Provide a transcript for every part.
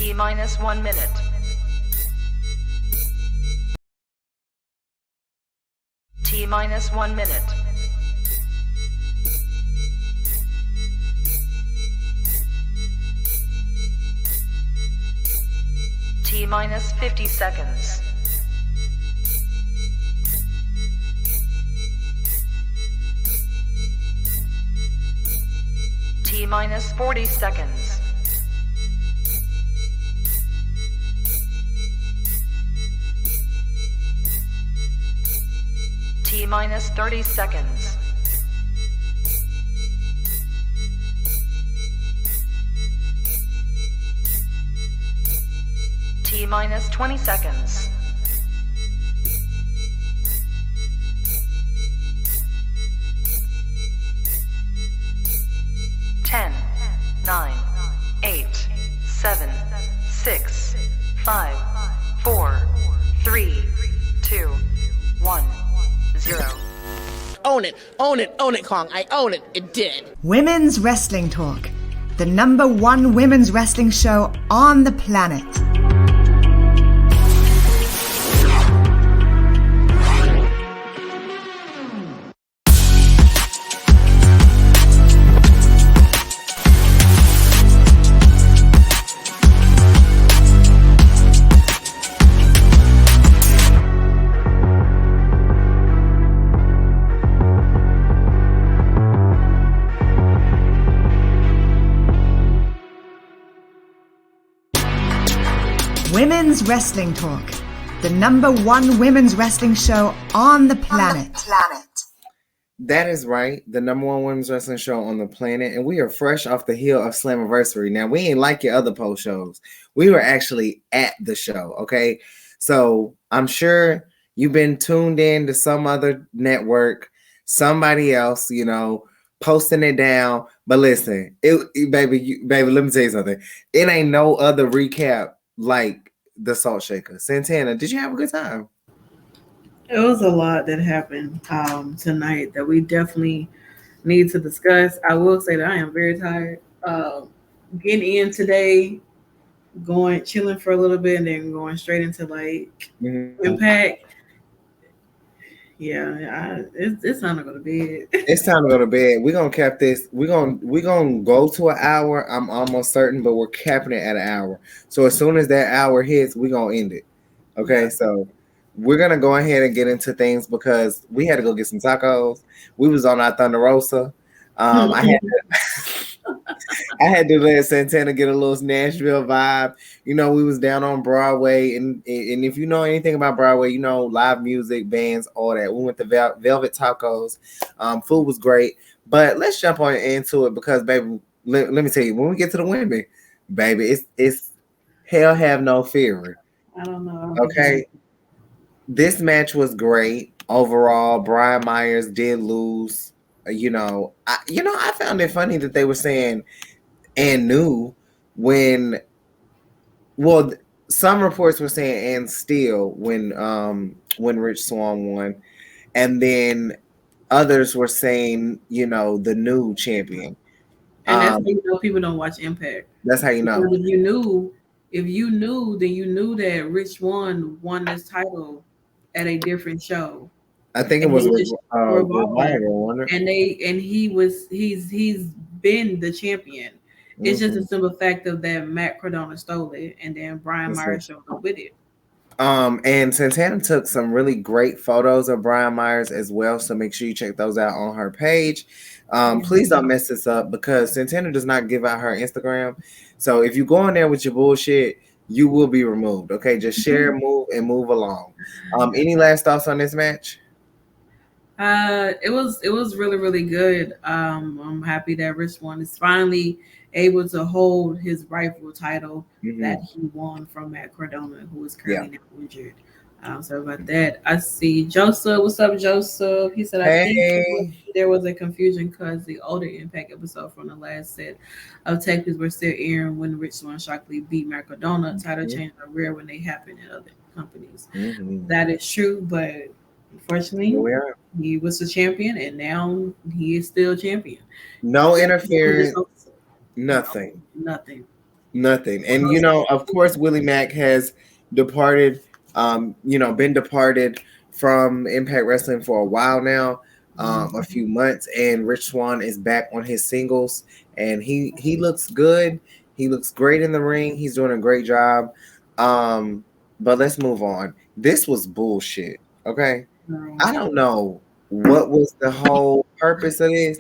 T minus 1 minute. T minus 1 minute. T minus 50 seconds. T minus 40 seconds. T minus 30 seconds. T minus 20 seconds. Ten, 9, 8, 7, 6, 5, 4, 3, 2, 1, 0. Own it, own it, own it, Kong. I own it. It did. Women's Wrestling Talk, the #1 women's wrestling show on the planet. Women's Wrestling Talk, the #1 women's wrestling show on the planet. That is right, the #1 women's wrestling show on the planet, and we are fresh off the heel of Slammiversary. Now, we ain't like your other post shows. We were actually at the show, okay? So I'm sure you've been tuned in to some other network, somebody else, posting it down. But listen, baby, let me tell you something. It ain't no other recap like the Salt Shakkas. Santana, did you have a good time? It was a lot that happened tonight that we definitely need to discuss. I will say that I am very tired. Getting in today, chilling for a little bit, and then going straight into Impact. Yeah, it's time to go to bed. It's time to go to bed. We're gonna cap this. We're gonna go to an hour. I'm almost certain, but we're capping it at an hour. So as soon as that hour hits, we're gonna end it. Okay, so we're gonna go ahead and get into things because we had to go get some tacos. We was on our Thunder Rosa. I had to let Santana get a little Nashville vibe. We was down on Broadway, and if you know anything about Broadway, live music, bands, all that. We went to Velvet Tacos. Food was great, but let's jump on into it because, baby, let me tell you, when we get to the women, baby, it's hell have no fear. I don't know. Okay, this match was great overall. Brian Myers did lose. I found it funny that they were saying and knew when. Well, some reports were saying and still when Rich Swann won, and then others were saying the new champion. And that's how you know people don't watch Impact. That's how you know. Because if you knew, then you knew that Rich Swann won this title at a different show. I think it was Revival, and he's been the champion. It's just a simple fact of that Matt Cardona stole it, and then Brian Myers showed up with it. And Santana took some really great photos of Brian Myers as well, so make sure you check those out on her page. Please don't mess this up because Santana does not give out her Instagram. So if you go in there with your bullshit, you will be removed. Okay, just share, move, and move along. Any last thoughts on this match? It was really, really good. I'm happy that Rich Swann is finally able to hold his rightful title that he won from Matt Cardona, who is currently now injured. So about that, I see Joseph. What's up, Joseph? He said, I think there was a confusion because the older Impact episode from the last set of Texas were still airing when Rich Swann shockingly beat Matt Cardona. Title changes are rare when they happen in other companies. That is true, but unfortunately, he was the champion, and now he is still champion. No interference. Nothing. Nothing. And of course, Willie Mack has departed, been departed from Impact Wrestling for a while now, a few months, and Rich Swann is back on his singles, and he looks good. He looks great in the ring. He's doing a great job. But let's move on. This was bullshit. Okay. I don't know what was the whole purpose of this.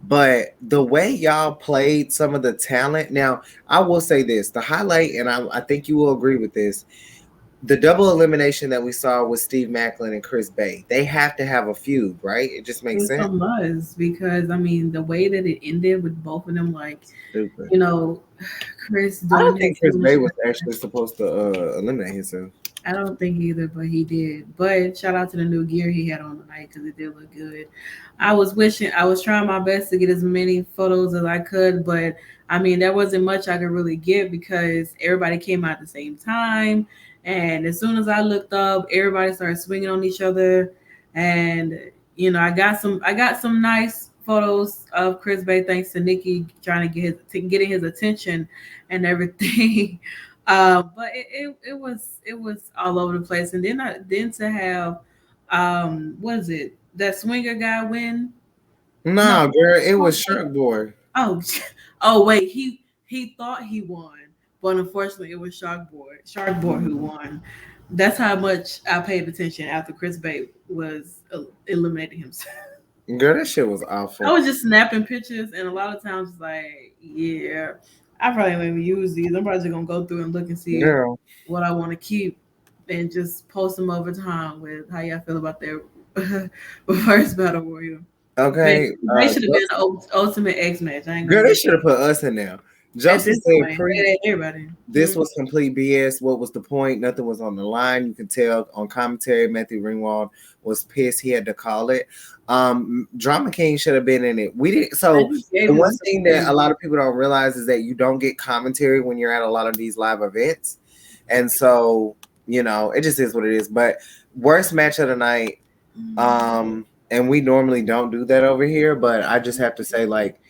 But the way y'all played some of the talent, now I will say this: the highlight, and I think you will agree with this, the double elimination that we saw with Steve Macklin and Chris Bay. They have to have a feud, right? It just makes sense. It must, because I mean the way that it ended with both of them, like Stupid. Chris. I don't think Chris Bay was actually supposed to eliminate himself. I don't think either, but he did. But shout out to the new gear he had on tonight because it did look good. I was trying my best to get as many photos as I could, but I mean, there wasn't much I could really get because everybody came out at the same time. And as soon as I looked up, everybody started swinging on each other. And, I got some nice photos of Chris Bay thanks to Nikki trying to getting his attention and everything. But it was all over the place, and then to have what is it, that swinger guy win? No, girl, it was Shark Boy. Oh wait, he thought he won, but unfortunately it was Shark Boy who won. That's how much I paid attention after Chris Bay was eliminating himself. Girl, that shit was awful. I was just snapping pictures, and a lot of times like, yeah, I probably won't even use these. I'm probably just gonna go through and look and see what I want to keep, and just post them over time with how y'all feel about their first battle royal. Okay, they should have been an Ultimate X match. Girl, they should have put us in there. Justin said everybody. This was complete BS. What was the point? Nothing was on the line. You can tell on commentary. Matthew Ringwald was pissed. He had to call it. Drama King should have been in it. We didn't. So the one thing that a lot of people don't realize is that you don't get commentary when you're at a lot of these live events, and so it just is what it is. But worst match of the night. And we normally don't do that over here, but I just have to say, like,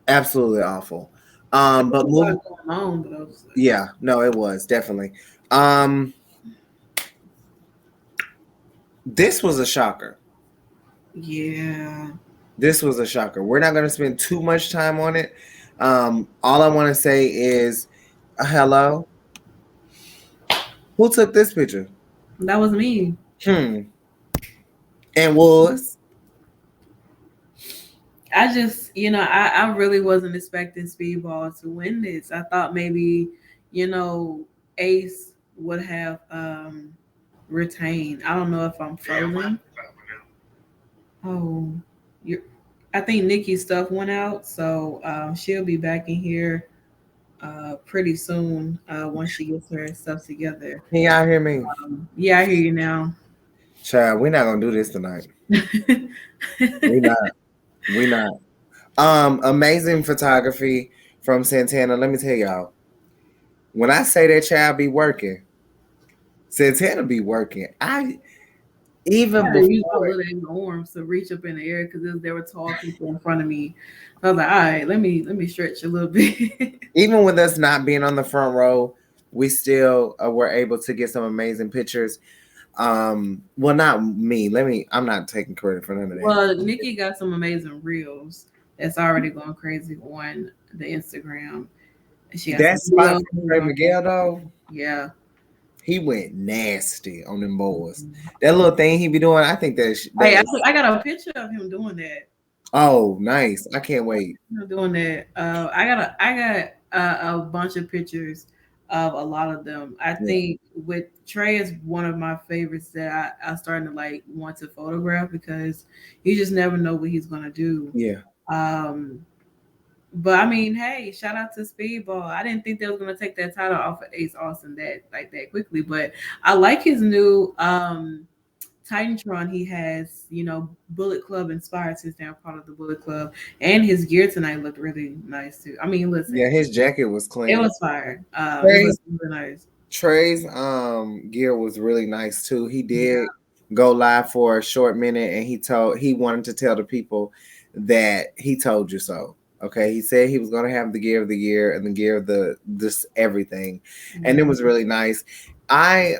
absolutely awful. But moving on, yeah, no, it was definitely. This was a shocker. Yeah. This was a shocker. We're not going to spend too much time on it. All I want to say is, hello. Who took this picture? That was me. And was. I just, I really wasn't expecting Speedball to win this. I thought maybe, Ace would have retained. I don't know if I'm frozen. Oh, I think Nikki's stuff went out, so she'll be back in here pretty soon once she gets her stuff together. Can y'all hear me? Yeah, I hear you now. Child, we're not gonna do this tonight. We're not. Amazing photography from Santana. Let me tell y'all. When I say that child be working, Santana be working. Even before little arms to reach up in the air because they were tall people in front of me. I was like, all right, let me stretch a little bit. Even with us not being on the front row, we still were able to get some amazing pictures. Well, not me. I'm not taking credit for none of that. Well, Nikki got some amazing reels that's already going crazy on the Instagram. That spot from Trey Miguel though. Yeah. He went nasty on them boys. That little thing he be doing, I think that. I got a picture of him doing that. Oh, nice! I can't wait. Doing that. I got a bunch of pictures of a lot of them. I think with Trey is one of my favorites that I starting to like want to photograph because you just never know what he's gonna do. Yeah. But I mean, hey, shout out to Speedball. I didn't think they was gonna take that title off of Ace Austin that quickly, but I like his new Titantron he has, Bullet Club inspired since they're part of the Bullet Club, and his gear tonight looked really nice too. I mean, listen, yeah, his jacket was clean. It was fire. It was really nice. Trey's gear was really nice too. He did go live for a short minute, and he wanted to tell the people that he told you so. Okay, he said he was going to have the gear of the year and the gear of the this everything, and it was really nice. I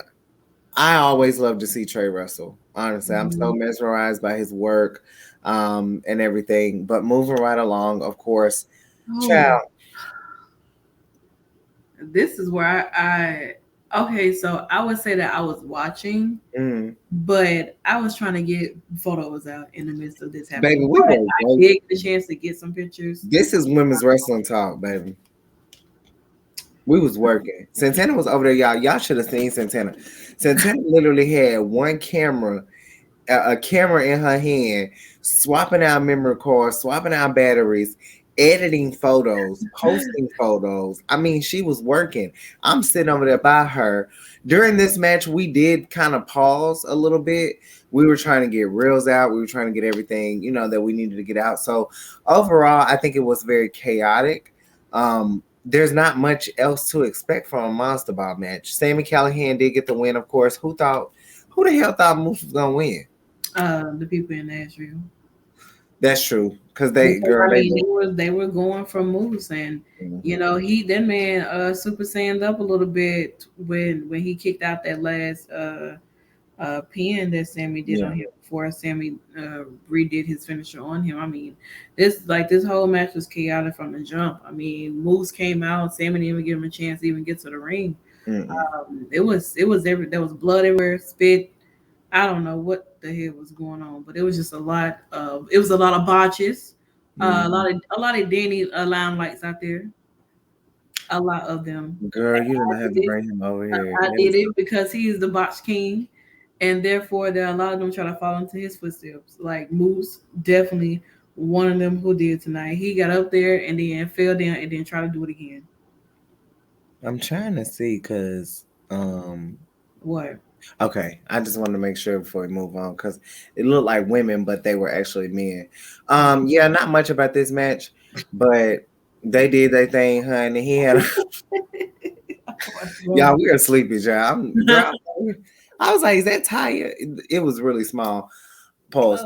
always love to see Trey wrestle. Honestly, I'm so mesmerized by his work, and everything. But moving right along, of course, child. This is where I okay, so I would say that I was watching, but I was trying to get photos out in the midst of this happening. Baby, we But were I did get the chance to get some pictures. This is women's wrestling talk, baby. We was working. Santana was over there, y'all. Y'all should have seen Santana. Santana literally had one camera, a camera in her hand, swapping out memory cards, swapping out batteries, editing photos, posting photos. I mean, she was working. I'm sitting over there by her. During this match, we did kind of pause a little bit. We were trying to get reels out. We were trying to get everything, that we needed to get out. So overall, I think it was very chaotic. There's not much else to expect from a Monster Ball match. Sami Callihan did get the win, of course. Who the hell thought Moose was gonna win? The people in Nashville. That's true, because they were going for Moose, and that man super saiyaned up a little bit when he kicked out that last pin that Sami did on him before Sami redid his finisher on him. I mean, this whole match was chaotic from the jump. I mean, Moose came out, Sami didn't even give him a chance to even get to the ring. There was blood everywhere, spit. I don't know what the hell was going on, but it was just a lot of botches, a lot of Danny limelights out there. A lot of them. Girl, you didn't have to bring him over here. I did it because he is the botch king, and therefore there are a lot of them trying to follow into his footsteps. Like Moose, definitely one of them who did tonight. He got up there and then fell down and then tried to do it again. I'm trying to see because what? Okay, I just wanted to make sure before we move on because it looked like women, but they were actually men. Yeah, not much about this match, but they did their thing, honey. He had y'all, we are sleepy, y'all. I was like, is that Taya? It was really small. Pause.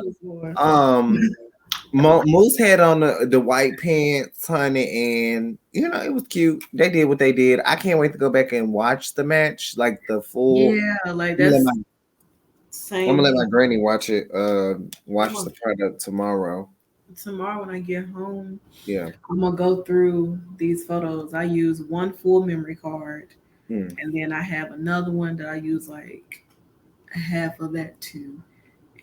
Moose had on the white pants, honey, and it was cute. They did what they did. I can't wait to go back and watch the match, like the full. Yeah, like that's same. I'm gonna let my granny watch it. Watch the product tomorrow. Tomorrow when I get home, yeah, I'm gonna go through these photos. I use one full memory card, and then I have another one that I use like half of that too,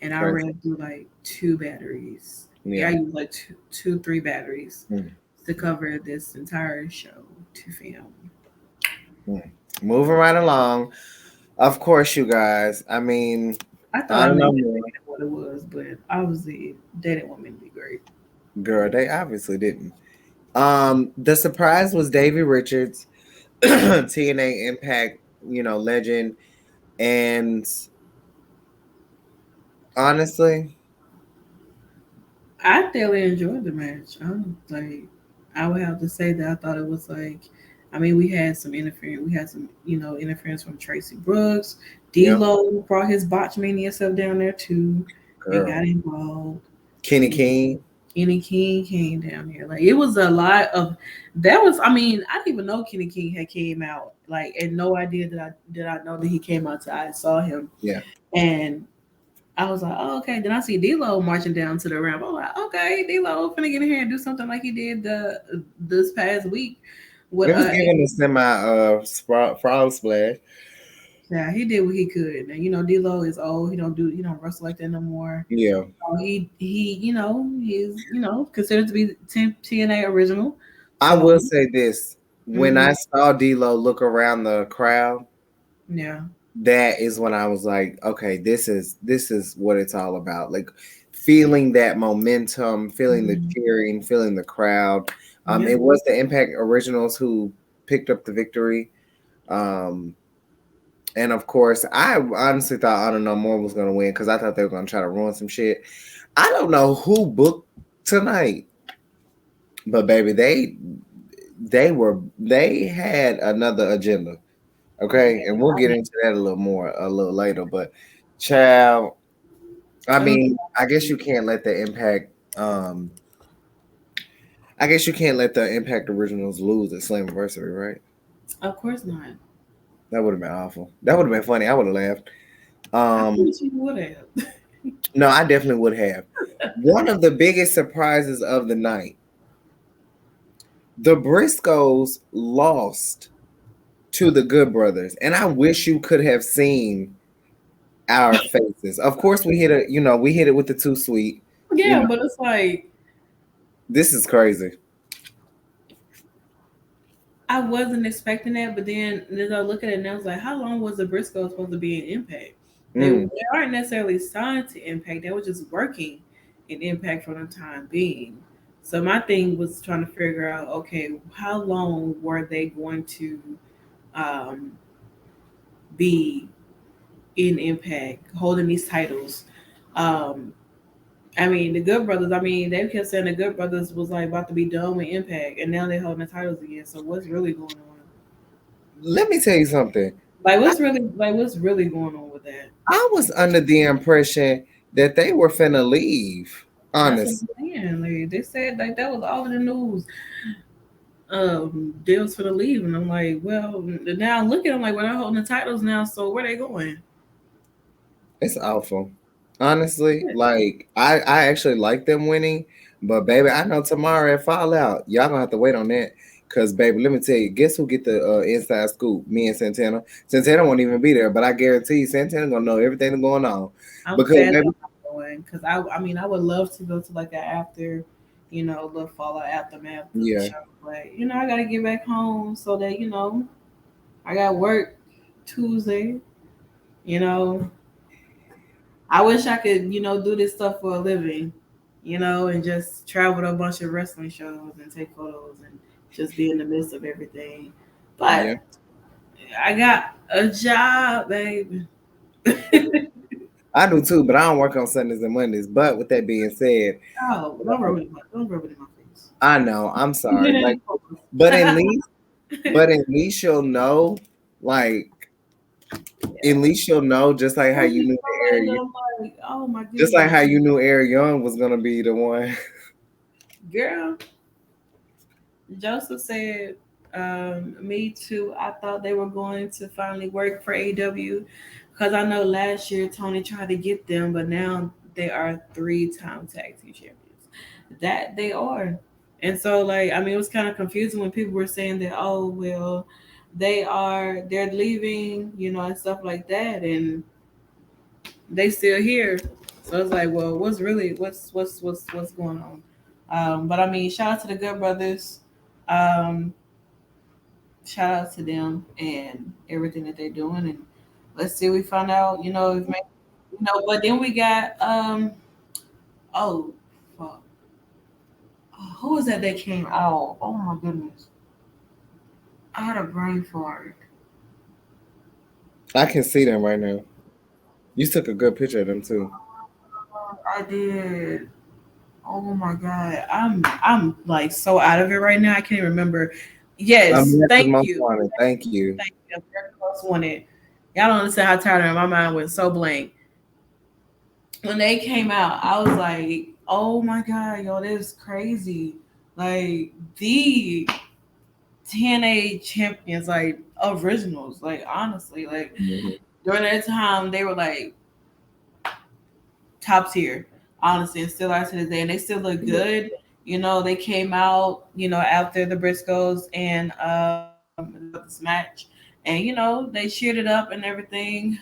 and I ran through like 2 batteries. Yeah, I use like 3 batteries to cover this entire show to film. Moving right along. Of course, you guys. I mean, I don't know what it was, but obviously they didn't want me to be great. Girl, they obviously didn't. The surprise was Davey Richards, TNA Impact, legend, and honestly, I thoroughly enjoyed the match. I would have to say that I thought it was like, I mean, we had some interference. We had some, interference from Tracy Brooks. D-Lo brought his botchmania stuff down there too. Girl. They got involved. Kenny King came down here. Like it was a lot of that was. I mean, I didn't even know Kenny King had came out. Like, and no idea that I know that he came out. I saw him. Yeah. And I was like, oh, okay. Then I see D-Lo marching down to the ramp. I'm like, okay, D-Lo finna get in here and do something like he did this past week. It was giving a semi frog splash. Yeah, he did what he could. And D-Lo is old. He don't wrestle like that no more. Yeah. So he he's considered to be TNA original. I will say this. When I saw D-Lo look around the crowd, that is when I was like, okay, this is what it's all about. Like feeling that momentum, feeling the cheering, feeling the crowd. It was the Impact Originals who picked up the victory. And of course, I honestly thought Honor No More was going to win because I thought they were going to try to ruin some shit. I don't know who booked tonight, but baby, they had another agenda. Okay, and we'll get into that a little later. But child, I mean, I guess you can't let the Impact I guess you can't let the Impact Originals lose at Slammiversary, right? Of course not. That would have been awful. That would have been funny. I would have laughed. I Um, wish you would have. no, I definitely would have. One of the biggest surprises of the night, the Briscoes lost to the Good Brothers, and I wish you could have seen our faces. Of course, we hit it. You know, we hit it with the too sweet. You Yeah, know, but it's like this is crazy. I wasn't expecting that, but then as I look at it and I was like, how long was the Briscoe supposed to be in Impact? Mm. They aren't necessarily signed to Impact. They were just working in Impact for the time being. So my thing was trying to figure out, okay, how long were they going to um, be in Impact, holding these titles? Um, I mean, the Good Brothers. I mean, they kept saying the Good Brothers was like about to be done with Impact, and now they're holding the titles again. So what's really going on? Let me tell you something. What's really going on with that? I was under the impression that they were finna leave. That's what Honestly, I'm saying. Like, they said like that was all in the news. Deals for the leave, and I'm like, well, now I'm looking. I'm like, well, they're holding the titles now, so where they going? it's awful. Honestly, like I actually like them winning, but baby, I know tomorrow at Fallout, y'all gonna have to wait on that. Cause baby, let me tell you, guess who get the inside scoop? Me and Santana. Santana won't even be there, but I guarantee you, Santana gonna know everything that's going on. I'm Because sad that baby, I'm not going because I mean, I would love to go to like a after, little Fallout aftermath of the yeah, show, but I got to get back home so that I got work Tuesday. You know, I wish I could, do this stuff for a living, and just travel to a bunch of wrestling shows and take photos and just be in the midst of everything. yeah. But I got a job, baby. I do too, but I don't work on Sundays and Mondays. But with that being said, Oh, don't rub it in my face. I know, I'm sorry. Like, but at least you'll know, like, at Yeah. least you'll know, just like how Once you you knew saw that, I'm like, oh my just like goodness, how you knew Eric Young was gonna be the one. girl. Joseph said, "Me too. I thought they were going to finally work for AW because I know last year Tony tried to get them, but now they are three-time tag team champions. That they are, and so like I mean, it was kind of confusing when people were saying that. Oh well, they're leaving, and stuff like that, and they still here. So it's like, well, what's going on? But I mean, shout out to the Good Brothers. Um, Shout out to them and everything that they're doing, and let's see. We find out, if But then we got oh, fuck. Who was that came out? Oh my goodness, I had a brain fart. I can see them right now. You took a good picture of them too. I did. Oh my god, I'm like so out of it right now. I can't remember. Yes, America's thank Most you. Wanted. Thank you. Thank you. America's Most Wanted. Y'all don't understand how tired I am. My mind went so blank. When they came out, I was like, oh my god, yo, this is crazy. Like the TNA champions, like originals, like honestly, like Mhm. during that time they were like top tier, honestly, and still are to this day, and they still look good. They came out, after the Briscoes and this match, and they cheered it up and everything.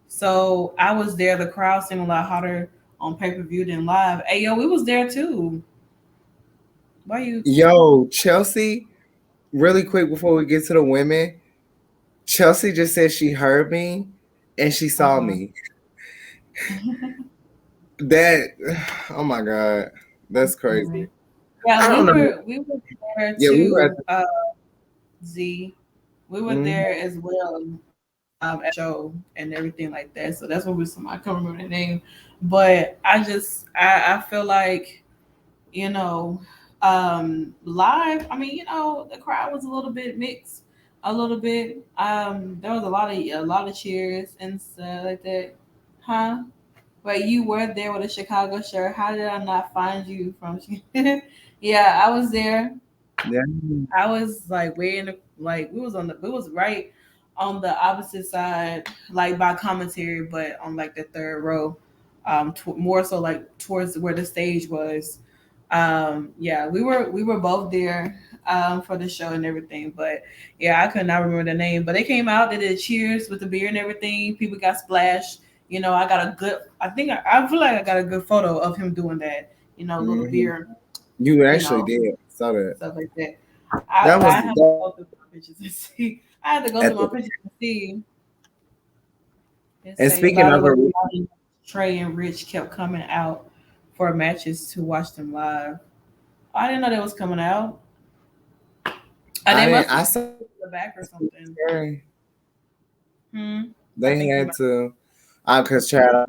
So I was there. The crowd seemed a lot hotter on pay per view than live. Hey, yo, we was there too. Why you? Yo, Chelsea, really quick before we get to the women, Chelsea just said she heard me and she saw Uh-huh. me. That, oh my God, that's crazy. Yeah, I we don't know. were we were there Yeah, we were at too. Z, we were mhm. there as well. At the show and everything like that. So that's what we some I can't remember the name. But I feel like, you know, live, I mean, the crowd was a little bit mixed, a little bit. There was a lot of cheers and stuff like that. Huh? But you were there with a Chicago shirt. How did I not find you from? Yeah, Yeah, I was there. Yeah. I was like way in the like we was right on the opposite side, like by commentary, but on like the third row, more so like towards where the stage was. Yeah, we were both there for the show and everything, but yeah, I could not remember the name. But they came out, they did cheers with the beer and everything. People got splashed. You know, I got a good. I feel like I got a good photo of him doing that. You know, little Hmm. beer. You You actually know, did. Saw that. stuff like that. That I was had to that go through my pictures and see. I had to go through at my the. pictures and see and And say, speaking by the of way, her, Trey and Rich kept coming out for matches to watch them live. I didn't know they was coming out. I They didn't. must have I been saw. in the back or something. Hmm. I They think you had might. to. Cause Chad.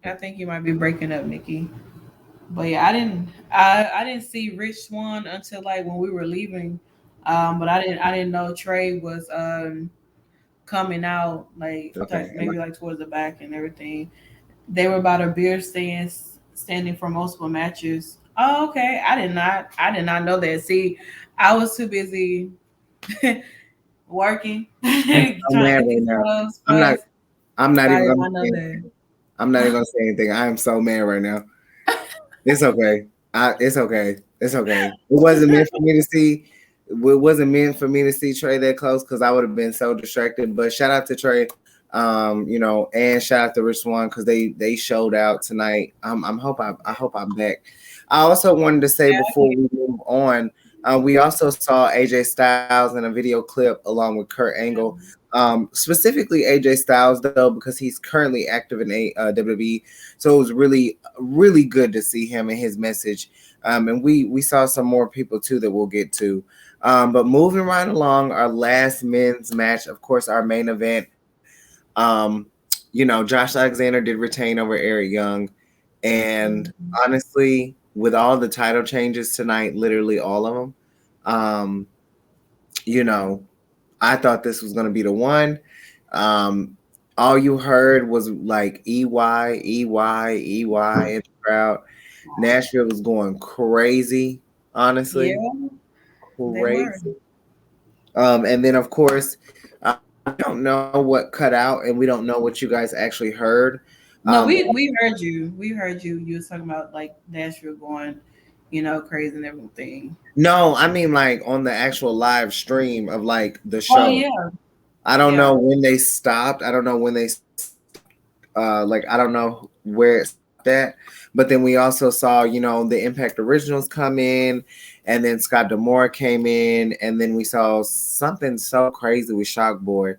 I think you might be breaking up, Nikki. But yeah, I didn't see Rich Swan until like when we were leaving. But I didn't know Trey was coming out like Okay. maybe like towards the back and everything. They were about a beer standing for multiple matches. Oh, okay. I did not know that. See, I was too busy working, I'm trying so to mad get right these now. photos I'm not. fast. I'm not I even did gonna not know say that. anything. I'm not even gonna say anything. I am so mad right now. It's okay. It's okay. It's okay. It wasn't meant for me to see. It wasn't meant for me to see Trey that close because I would have been so distracted. But shout out to Trey, and shout out to Rich Swan because they showed out tonight. I hope I'm back. I also wanted to say before we move on, we also saw AJ Styles in a video clip along with Kurt Angle. Specifically AJ Styles though because he's currently active in WWE, so it was really good to see him and his message. And we saw some more people too that we'll get to. But moving right along, our last men's match, of course, our main event. Um, Josh Alexander did retain over Eric Young, and honestly, with all the title changes tonight, literally all of them, um, you know, I thought this was going to be the one. Um, all you heard was like EY, EY, EY in the crowd. Nashville was going crazy, Yeah, honestly, they were. crazy. And then of course, we don't know what cut out, and we don't know what you guys actually heard. No, But we heard you. We heard you. You was talking about like Nashville going, crazy and everything. no, I mean like on the actual live stream of like the Oh show. yeah, I don't yeah. know when they stopped. I don't know when they like I don't know where it's at. But then we also saw, the Impact Originals come in, and then Scott Demore came in, and then we saw something so crazy with Shock Boy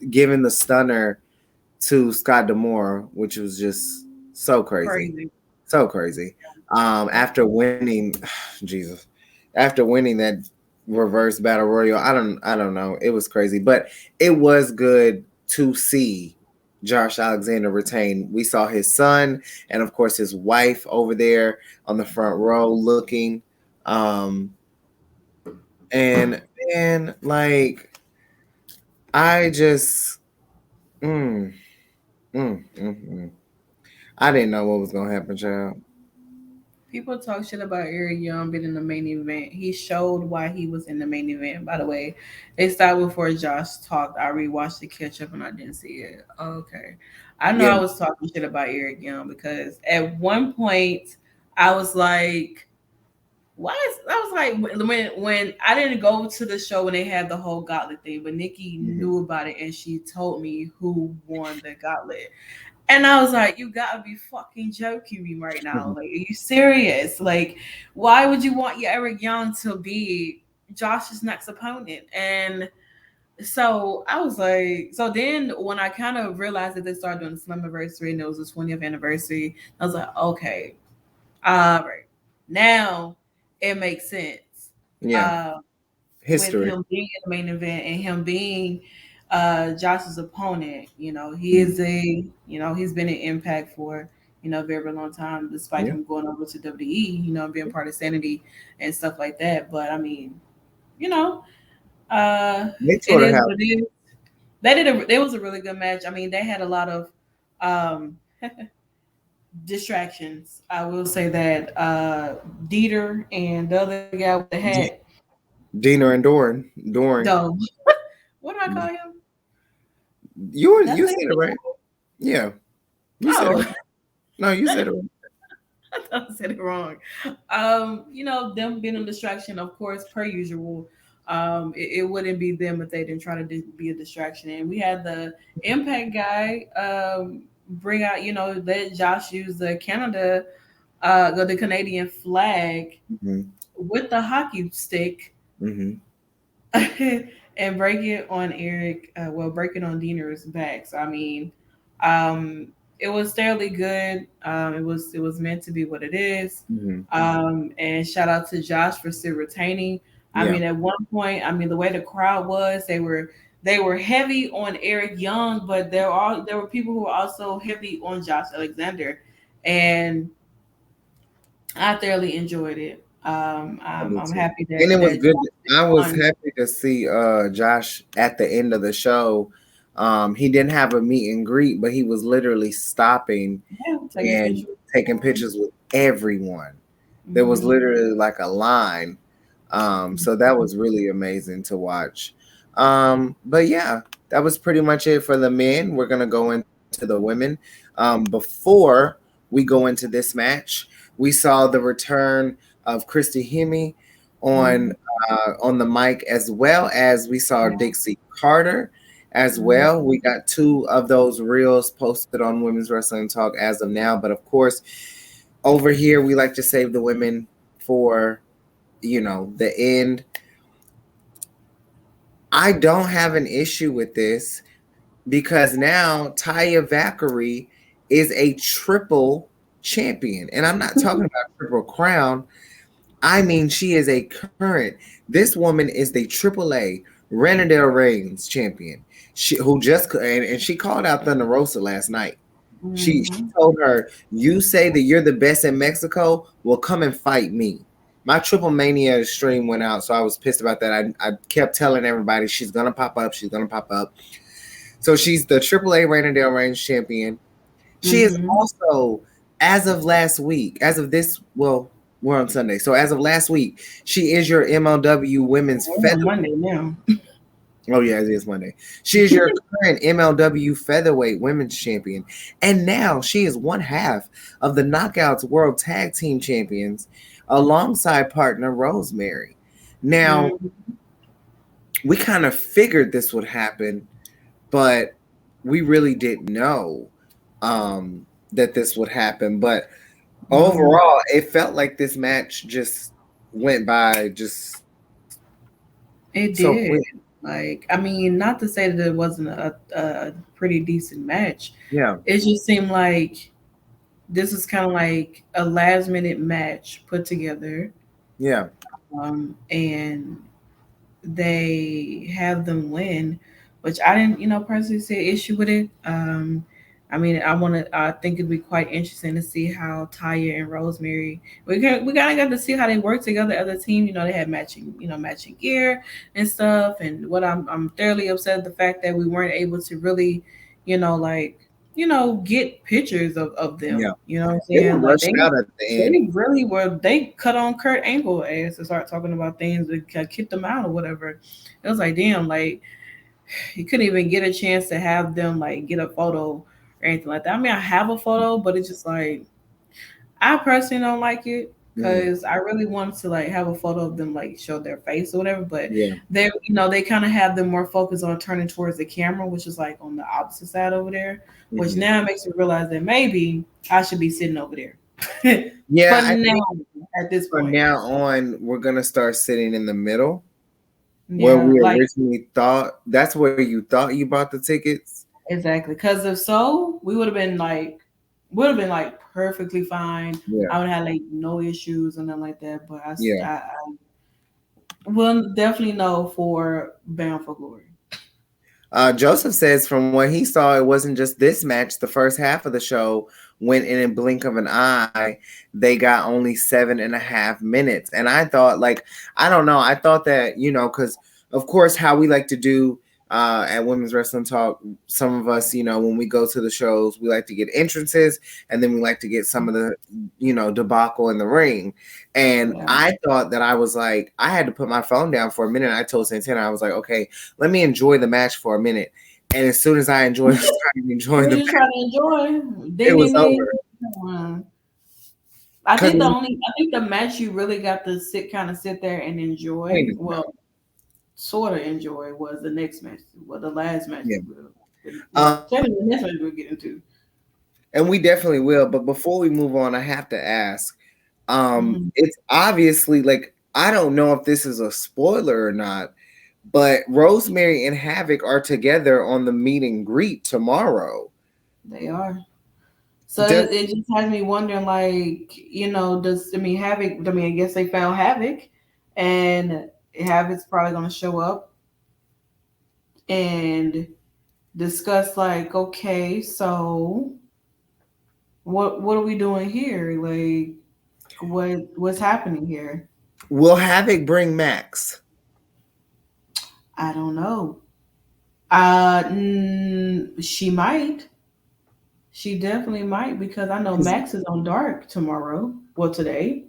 giving the stunner to Scott Demore, which was just so crazy. Crazy. So crazy. Yeah. After winning Jesus. After winning that reverse battle royal, I don't know. It was crazy, but it was good to see Josh Alexander retain. We saw his son and of course his wife over there on the front row looking. Um and then like I just mm, mm. I didn't know what was gonna happen, child. People talk shit about Eric Young being in the main event. He showed why he was in the main event. By the way, they started before Josh talked. I rewatched the catch up and I didn't see it. Okay, I know Yeah. I was talking shit about Eric Young because at one point I was like, "Why?" I was like, when I didn't go to the show when they had the whole gauntlet thing, but Nikki Mhm. knew about it and she told me who won the gauntlet. And I was like, you gotta be fucking joking me right now. Like, are you serious? Like, why would you want your Eric Young to be Josh's next opponent? And so I was like, so then when I kind of realized that they started doing the Slammiversary and it was the 20th anniversary, I was like, okay, all right. Now it makes sense. Yeah. Uh, with History. him being in the main event and him being Josh's opponent. He is he's been in Impact for a very long time, despite Yeah. him going over to WWE, being part of Sanity and stuff like that. But I mean, you know, They it sort of is have. what it is. It was a really good match. I mean, they had a lot of um Distractions. I will say that Dieter and the other guy with the hat. Dina and Doran. No, what do I call him? You That's said it right. Yeah, you said it Oh, right. No, you said it right. I thought I said it wrong. Them being a distraction, of course, per usual. It wouldn't be them if they didn't try to be a distraction. And we had the Impact guy bring out, let Josh use the the Canadian flag Mm-hmm. with the hockey stick Mm-hmm. and break it on break it on Diener's back. So I mean, um, it was fairly good. It was meant to be what it is. Mm-hmm. And shout out to Josh for still retaining. I Yeah. mean, at one point, I mean, the way the crowd was, they were heavy on Eric Young, but there were people who were also heavy on Josh Alexander, and I thoroughly enjoyed it. I I'm, did I'm too. happy And it was that good. Josh I was won. happy to see Josh at the end of the show. He didn't have a meet and greet, but he was literally stopping Yeah, taking and pictures. taking pictures with everyone. There was Mhm. literally like a line. So that was really amazing to watch. But yeah, that was pretty much it for the men. We're gonna go into the women. Before we go into this match, we saw the return of Christy Hemme on Mhm. on the mic, as well as we saw Yeah. Dixie Carter as Mhm. well. We got two of those reels posted on Women's Wrestling Talk as of now. But of course, over here we like to save the women for the end. I don't have an issue with this because now Taya Valkyrie is a triple champion. And I'm not talking about triple crown. I mean, she is a current. This woman is the AAA Renadale Reigns champion. Who just and she called out Thunder Rosa last night. She Mhm. told her, "You say that you're the best in Mexico. Well, come and fight me." My Triple Mania stream went out, so I was pissed about that. I kept telling everybody she's gonna pop up. She's gonna pop up. So she's the AAA Renadale Reigns champion. She is Mhm. also, as of last week, as of this, well, we're on Sunday. So as of last week, she is your MLW Women's We're on Featherweight. Monday now. Oh yeah, it is Monday. She is your current MLW Featherweight Women's Champion, and now she is one half of the Knockouts World Tag Team Champions, alongside partner Rosemary. Now Mhm. we kind of figured this would happen, but we really didn't know that this would happen. But Mhm. overall, it felt like this match just went by just It so did. quick. Like, I mean, not to say that it wasn't a pretty decent match. Yeah, It just seemed like this is kind of like a last minute match put together, yeah. and they have them win, which I didn't, personally see an issue with it. I mean, I think it'd be quite interesting to see how Taya and Rosemary. We kind of got to see how they work together as a team. They had matching gear and stuff. And what I'm thoroughly upset at the fact that we weren't able to really, like, get pictures of them. Yeah. You know what I'm They were saying? Like rushing out at the end. they really were. They cut on Kurt Angle ass to start talking about things that kicked them out or whatever. It was like, damn, like you couldn't even get a chance to have them like get a photo or anything like that. I mean, I have a photo, but it's just like I personally don't like it Mhm. because I really wanted to like have a photo of them like show their face or whatever. But Yeah. they kind of have them more focused on turning towards the camera, which is like on the opposite side over there. Which Mhm. now makes me realize that maybe I should be sitting over there. Yeah, For I now, think at this from point. now on, we're gonna start sitting in the middle where Yeah, we like originally thought. That's where you thought you bought the tickets. exactly. Because if so, would have been like perfectly fine. Yeah, I would have had like no issues and nothing like that. But yeah. I will definitely know for Bound for Glory. Joseph says from what he saw, it wasn't just this match. The first half of the show went in a blink of an eye. They got only 7.5 minutes. And I thought, like, I don't know. I thought that, because of course, how we like to do at Women's Wrestling Talk, some of us, when we go to the shows, we like to get entrances, and then we like to get some of the, debacle in the ring. And I thought that I was like, I had to put my phone down for a minute. I told Santana, I was like, okay, let me enjoy the match for a minute. And as soon as I started enjoying the match, it was over. I think the match you really got to sit there and enjoy. Well, sort of enjoy was the next match. Well, the last match. Yeah. The next match we'll get into. And we definitely will. But before we move on, I have to ask. It's obviously like, I don't know if this is a spoiler or not, but Rosemary and Havoc are together on the meet and greet tomorrow. They are. So it just has me wondering, like, Havoc, I guess they found Havoc, and Havoc's probably going to show up and discuss, like, okay, so what are we doing here? Like, what's happening here? Will Havoc bring Max? I don't know. She might. She definitely might, because I know Max is on Dark tomorrow. Well, today.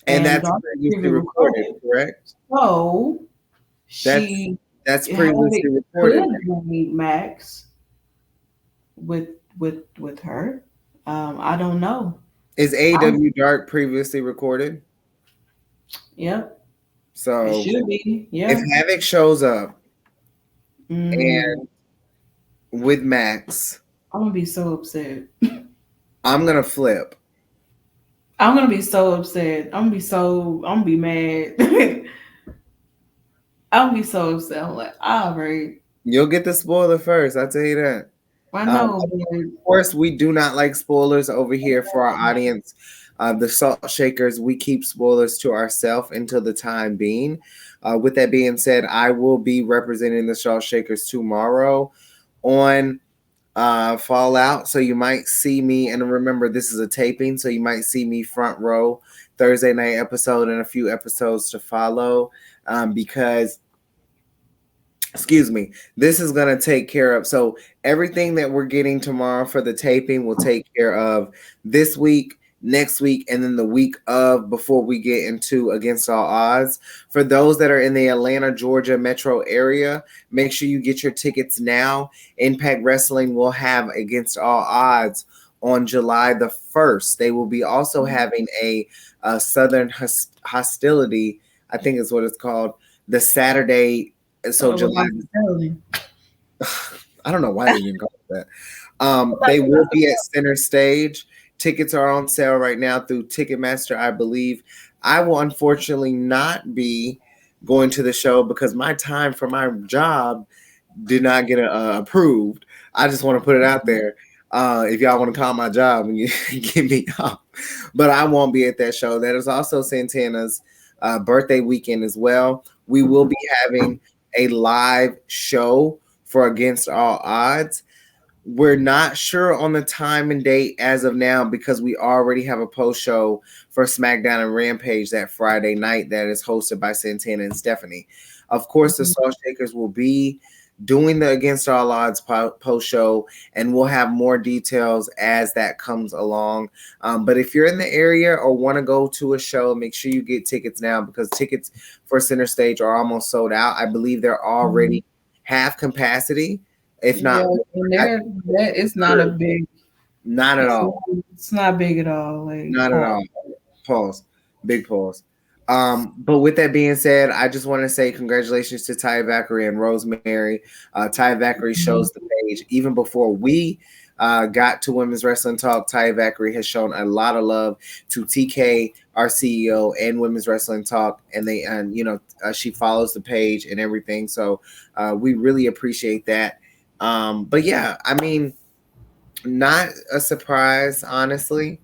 And that's previously recorded, correct? So that's previously recorded. Meet Max with her. I don't know. Is AEW Dark previously recorded? Yep. So it should be. Yeah. If Havoc shows up and with Max, I'm gonna be so upset. I'm gonna flip. I'm gonna be so upset. I'm gonna be mad. I'm gonna be so upset. I'm like, all right. You'll get the spoiler first. I'll tell you that. I know. Of course, we do not like spoilers over here for our audience. The Salt Shakers, we keep spoilers to ourselves until the time being. With that being said, I will be representing the Salt Shakers tomorrow on Fallout. So you might see me, and remember, this is a taping, so you might see me front row Thursday night episode and a few episodes to follow, because this is going to take care of, so everything that we're getting tomorrow for the taping will take care of this week, next week, and then the week of, before we get into Against All Odds. For those that are in the Atlanta, Georgia metro area, make sure you get your tickets now. Impact Wrestling will have Against All Odds on July the 1st. They will be also having a Southern Hostility, I think is what it's called, the Saturday. So July. I don't know why they didn't call it that. They will be at Center Stage. Tickets are on sale right now through Ticketmaster, I believe. I will unfortunately not be going to the show because my time for my job did not get approved. I just want to put it out there. If y'all want to call my job and get me off. But I won't be at that show. That is also Santana's birthday weekend as well. We will be having a live show for Against All Odds. We're not sure on the time and date as of now because we already have a post show for SmackDown and Rampage that Friday night that is hosted by Santana and Stephanie. Of course, the Salt Shakers will be doing the Against All Odds post show, and we'll have more details as that comes along. But if you're in the area or want to go to a show, make sure you get tickets now because tickets for Center Stage are almost sold out. I believe they're already half capacity, if not. It's not a big. Not at all. It's not big at all. Not at all. Pause. Big pause. But with that being said, I just want to say congratulations to Taya Valkyrie and Rosemary. Taya Valkyrie shows the page even before we got to Women's Wrestling Talk. Taya Valkyrie has shown a lot of love to TK, our CEO, and Women's Wrestling Talk, and she follows the page and everything. So we really appreciate that. But yeah, I mean, not a surprise, honestly.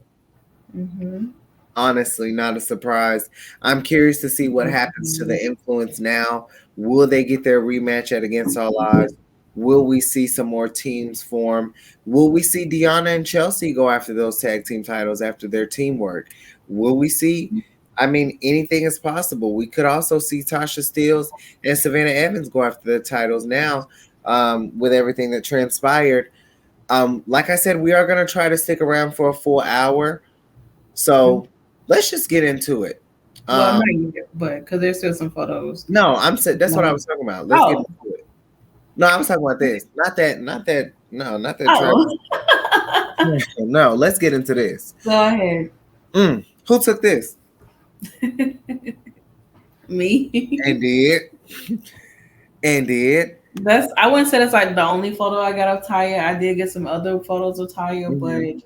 Honestly, not a surprise. I'm curious to see what happens to the Influence now. Will they get their rematch at Against All Odds? Will we see some more teams form? Will we see Deonna and Chelsea go after those tag team titles after their teamwork? Will we see? I mean, anything is possible. We could also see Tasha Steelz and Savannah Evans go after the titles now. with everything that transpired. Like I said, we are going to try to stick around for a full hour. So let's just get into it. Well, not yet, but because there's still some photos. No, that's what I was talking about. Let's get into it. No, I was talking about this. Not that. No, not that. Oh. No, let's get into this. Go ahead. Who took this? Me. And did. I wouldn't say that's like the only photo I got of Taya. I did get some other photos of Taya, but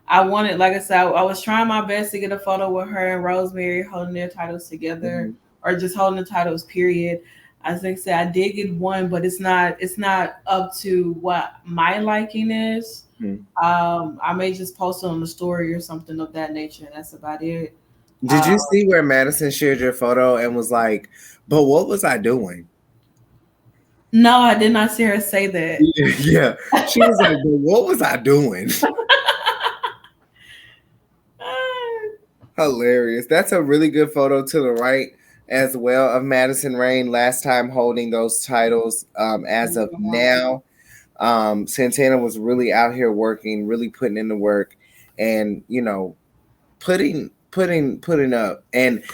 I wanted, like I said, I was trying my best to get a photo with her and Rosemary holding their titles together, or just holding the titles, period. As I said, I did get one, but it's not up to what my liking is. I may just post it on the story or something of that nature. That's about it. Did you see where Madison shared your photo and was like, but what was I doing? No, I did not see her say that. Yeah. She was like, but what was I doing? Hilarious. That's a really good photo to the right as well of Madison Rayne last time holding those titles. As of now, Santana was really out here working, really putting in the work, and putting up. And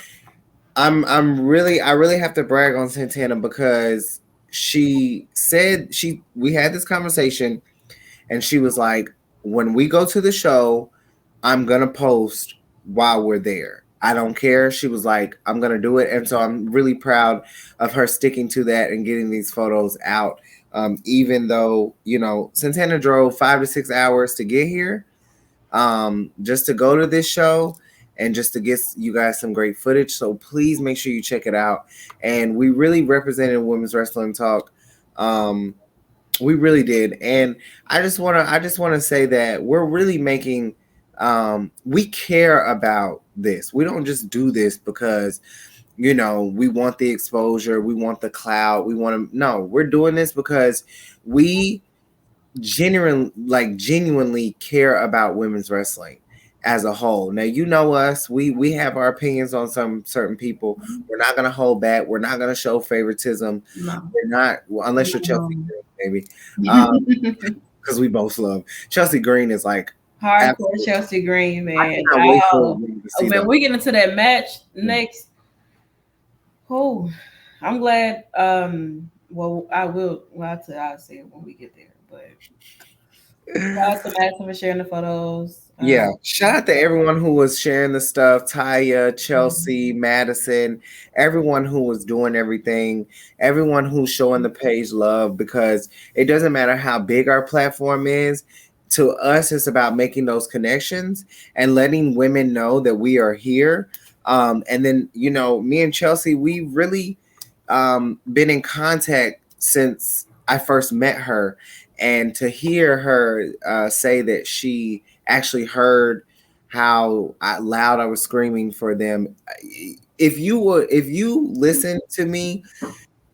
I really have to brag on Santana because she said we had this conversation, and she was like, when we go to the show, I'm gonna post while we're there. I don't care. She was like, I'm gonna do it. And so I'm really proud of her sticking to that and getting these photos out. Even though, Santana drove 5 to 6 hours to get here, just to go to this show and just to get you guys some great footage. So please make sure you check it out. And we really represented Women's Wrestling Talk. We really did. And I just wanna say that we're really making we care about this. We don't just do this because we want the exposure, we want the clout, we're doing this because we genuinely care about women's wrestling as a whole. Now, us, we have our opinions on some certain people. We're not going to hold back. We're not going to show favoritism. No. We're not, unless you're Chelsea Green, maybe. Because we both love Chelsea Green is like hardcore Chelsea Green, man. When we get into that match next, I'm glad. Well, I'll say it when we get there. But shout out to Madison for sharing the photos. Shout out to everyone who was sharing the stuff. Taya, Chelsea, Madison, everyone who was doing everything, everyone who's showing the page love, because it doesn't matter how big our platform is. To us, it's about making those connections and letting women know that we are here. And then, me and Chelsea, we've really been in contact since I first met her. And to hear her say that she actually heard how loud I was screaming for them. If you listen to me,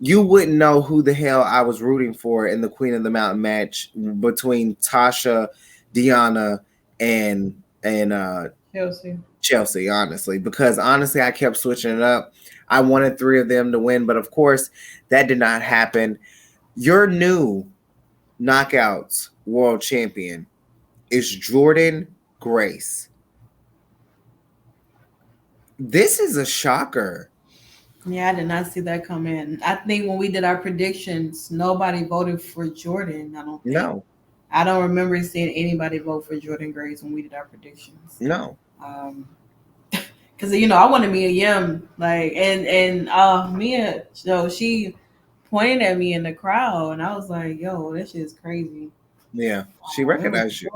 you wouldn't know who the hell I was rooting for in the Queen of the Mountain match between Tasha, Deanna, and Chelsea, honestly. Because honestly, I kept switching it up. I wanted 3 of them to win, but of course, that did not happen. Your new Knockouts world champion is Jordynne Grace. This is a shocker. Yeah, I did not see that come in. I think when we did our predictions, nobody voted for Jordan. No. I don't remember seeing anybody vote for Jordynne Grace when we did our predictions. No. Because I wanted Mia Yim, and Mia, she pointed at me in the crowd, and I was like, "Yo, that shit is crazy." Yeah, she recognized you.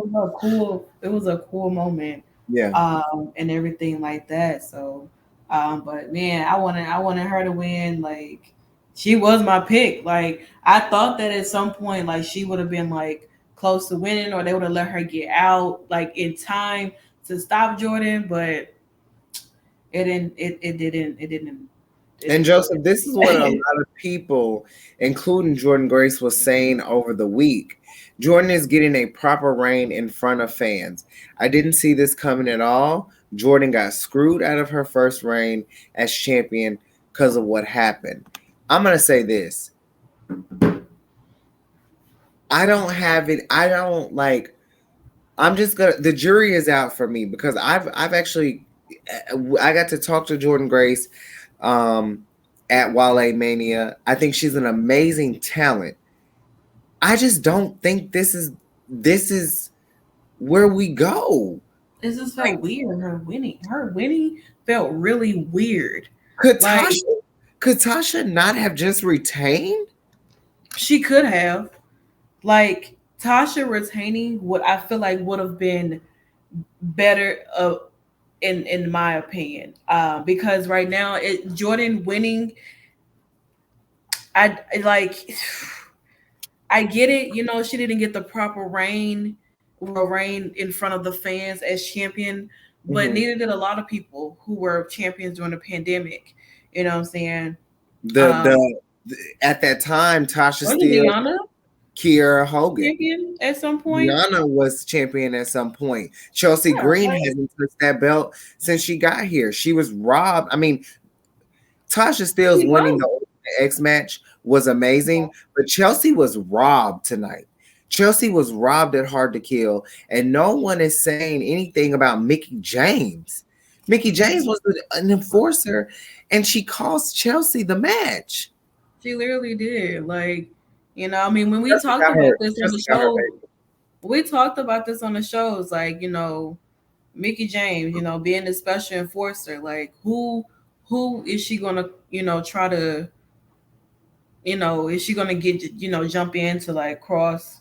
It was a cool moment. Yeah. And everything like that. So, but man, I wanted her to win. Like, she was my pick. Like, I thought that at some point, like, she would have been like close to winning, or they would have let her get out like in time to stop Jordan, but it didn't. And Joseph, this is what a lot of people, including Jordynne Grace, was saying over the week. Jordynne is getting a proper reign in front of fans. I didn't see this coming at all. Jordynne got screwed out of her first reign as champion because of what happened. I'm going to say this. I don't have it. I don't like. I'm just gonna. The jury is out for me because I've actually I got to talk to Jordan Grace at Wale Mania. I think she's an amazing talent. I just don't think this is where we go. It just felt weird. Her winning felt really weird. Could Like Tasha not have just retained? she could have. Like Tasha retaining what I feel like would have been better in my opinion. Because right now Jordan winning, I like I get it, you know, she didn't get the proper reign in front of the fans as champion, but neither did a lot of people who were champions during the pandemic. You know what I'm saying? The at that time, Tasha Wasn't still Deanna Kiera Hogan. champion at some point? Deanna was champion at some point. Chelsea Green right. hasn't touched that belt since she got here. She was robbed. I mean, Tasha Steele's winning the X match was amazing, but Chelsea was robbed tonight. Chelsea was robbed at Hard to Kill, and no one is saying anything about Mickie James. Mickie James was an enforcer, and she cost Chelsea the match. She literally did. Like, you know, I mean, when we talked about this on the show, we talked about this on the shows, like, you know, Mickie James, you know, being a special enforcer, like who is she gonna, you know, try to, you know, is she gonna get, you know, jump in to like cross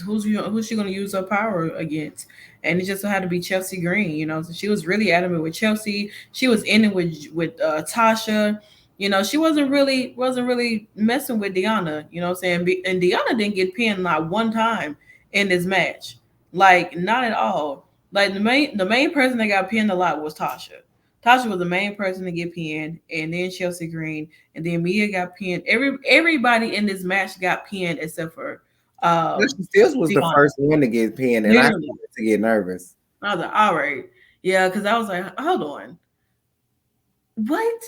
who's she gonna use her power against? And it just had to be Chelsea Green, you know. So she was really adamant with Chelsea. She was in it with Tasha. You know, she wasn't really messing with Deanna, you know what I'm saying? And Deanna didn't get pinned not one time in this match. Like, not at all. Like the main person that got pinned a lot was Tasha. Tasha was the main person to get pinned, and then Chelsea Green, and then Mia got pinned. Everybody in this match got pinned except for She still was the first one to get pinned, and I started to get nervous. I was like, all right. Yeah, because I was like, hold on. What?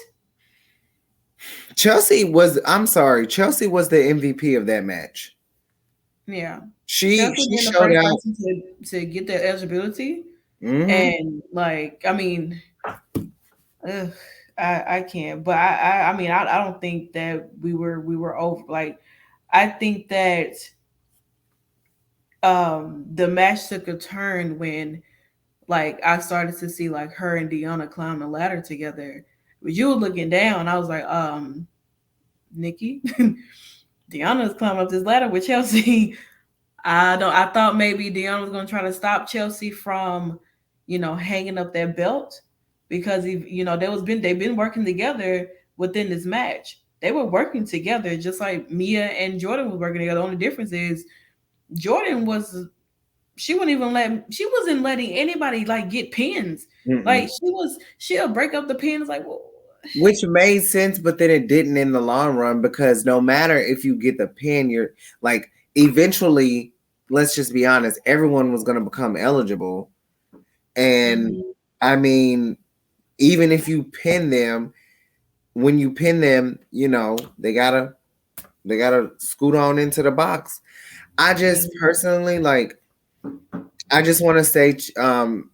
Chelsea was the MVP of that match. Yeah. She showed out to get that eligibility. And like, I mean, I can't, but I mean, I don't think that we were over. Like, I think that the match took a turn when like I started to see like her and Deanna climb the ladder together. But you were looking down, I was like, Nikki, Deanna's climbing up this ladder with Chelsea. I thought maybe Deanna was gonna try to stop Chelsea from, you know, hanging up that belt because you know they've been working together within this match. They were working together just like Mia and Jordan was working together. The only difference is Jordan she wasn't letting anybody like get pins. Like she'll break up the pins like, well, which made sense, but then it didn't in the long run because no matter if you get the pin, you're like eventually, let's just be honest, everyone was going to become eligible. And I mean, even if you pin them, when you pin them, you know, they gotta scoot on into the box. I just personally I just want to say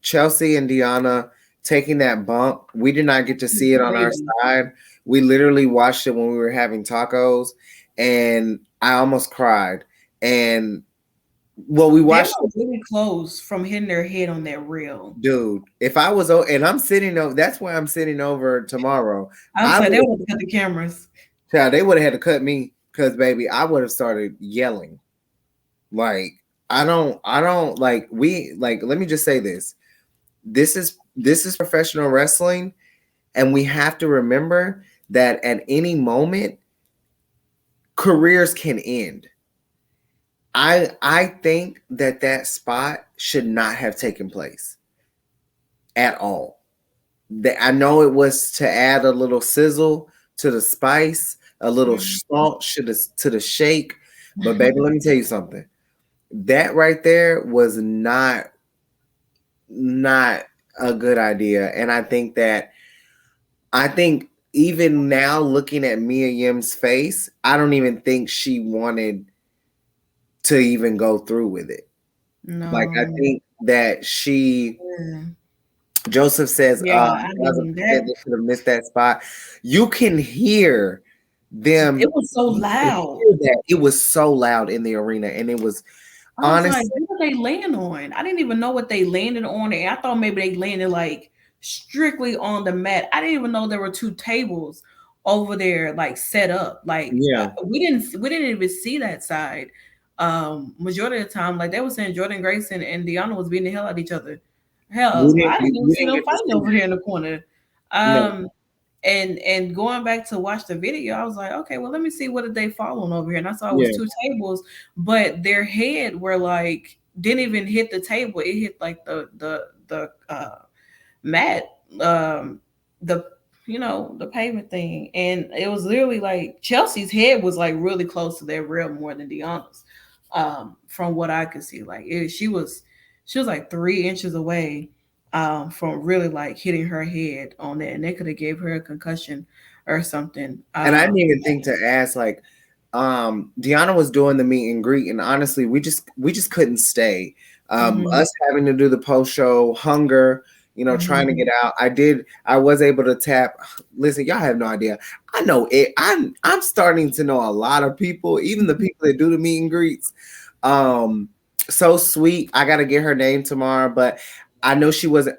Chelsea and Deanna taking that bump. We did not get to see it on our side. We literally watched it when we were having tacos, and I almost cried. And well, we watched it really close from hitting their head on that rail. Dude, if I was and I'm sitting over, that's where I'm sitting over tomorrow. I was like, they would have cut the cameras. Yeah, they would have had to cut me because baby, I would have started yelling. Like, I don't like let me just say this. This is professional wrestling, and we have to remember that at any moment careers can end. I think that spot should not have taken place at all. I know it was to add a little sizzle to the spice, a little salt to the shake, but baby, let me tell you something. That right there was not a good idea. And I think even now looking at Mia Yim's face, I don't even think she wanted to even go through with it. No. Like, I think that Joseph says, Yeah, they should have missed that spot. You can hear them. It was so loud. It was so loud in the arena, and it was honestly. What did they land on? I didn't even know what they landed on. And I thought maybe they landed like strictly on the mat. I didn't even know there were 2 tables over there, like set up. Like, we didn't even see that side. Majority of the time, like they were saying, Jordan Grace and Deanna was beating the hell out of each other. Hell, I didn't even see them fighting over here in the corner. And going back to watch the video, I was like, okay, well, let me see what did they fall on over here. And I saw it was 2 tables, but their head were like didn't even hit the table. It hit like the mat, the pavement thing. And it was literally like Chelsea's head was like really close to their rail more than Deanna's. From what I could see, like she was like 3 inches away from really like hitting her head on that, and they could have gave her a concussion or something. And I didn't even think to ask, like, Deanna was doing the meet and greet, and honestly, we just couldn't stay. Us having to do the post show hunger, trying to get out. I was able to tap. Listen, y'all have no idea. I know it. I'm starting to know a lot of people, even the people that do the meet and greets. So sweet. I got to get her name tomorrow, but I know she wasn't.